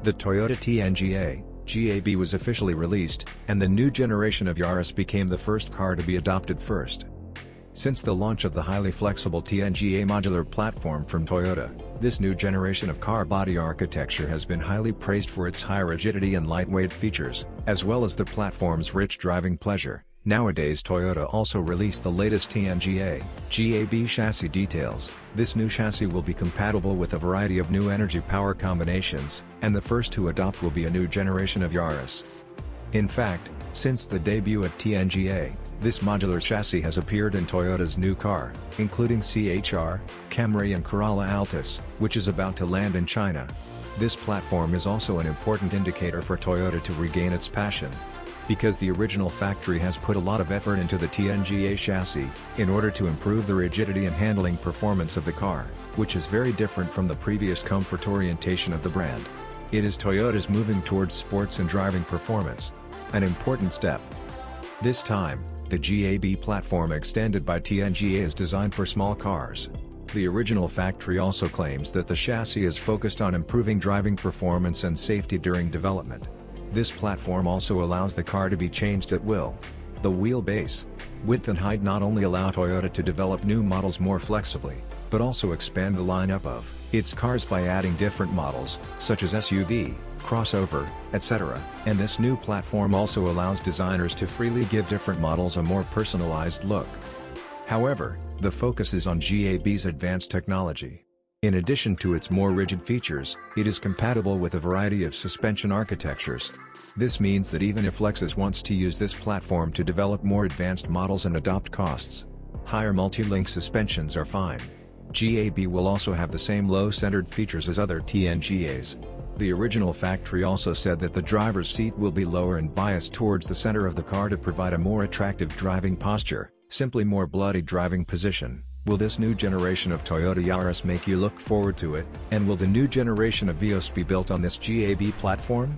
The Toyota TNGA GA-B was officially released, and the new generation of Yaris became the first car to be adopted first. Since the launch of the highly flexible TNGA modular platform from Toyota, this new generation of car body architecture has been highly praised for its high rigidity and lightweight features, as well as the platform's rich driving pleasure. Nowadays Toyota also released the latest TNGA GA-B chassis details. This new chassis will be compatible with a variety of new energy power combinations, and the first to adopt will be a new generation of Yaris. In fact, since the debut of TNGA, this modular chassis has appeared in Toyota's new car, including CHR, Camry and Corolla Altis, which is about to land in China. This platform is also an important indicator for Toyota to regain its passion, because the original factory has put a lot of effort into the TNGA chassis, in order to improve the rigidity and handling performance of the car, which is very different from the previous comfort orientation of the brand. It is Toyota's moving towards sports and driving performance. An important step. This time, the GA-B platform extended by TNGA is designed for small cars. The original factory also claims that the chassis is focused on improving driving performance and safety during development. This platform also allows the car to be changed at will. The wheelbase, width and height not only allow Toyota to develop new models more flexibly, but also expand the lineup of its cars by adding different models, such as SUV, crossover, etc. And this new platform also allows designers to freely give different models a more personalized look. However, the focus is on GA-B's advanced technology. In addition to its more rigid features, it is compatible with a variety of suspension architectures. This means that even if Lexus wants to use this platform to develop more advanced models and adopt costs higher multi-link suspensions are fine. GA-B will also have the same low-centered features as other TNGAs. The original factory also said that the driver's seat will be lower and biased towards the center of the car to provide a more attractive driving posture, simply more bloody driving position. Will this new generation of Toyota Yaris make you look forward to it, and will the new generation of Vios be built on this GA-B platform?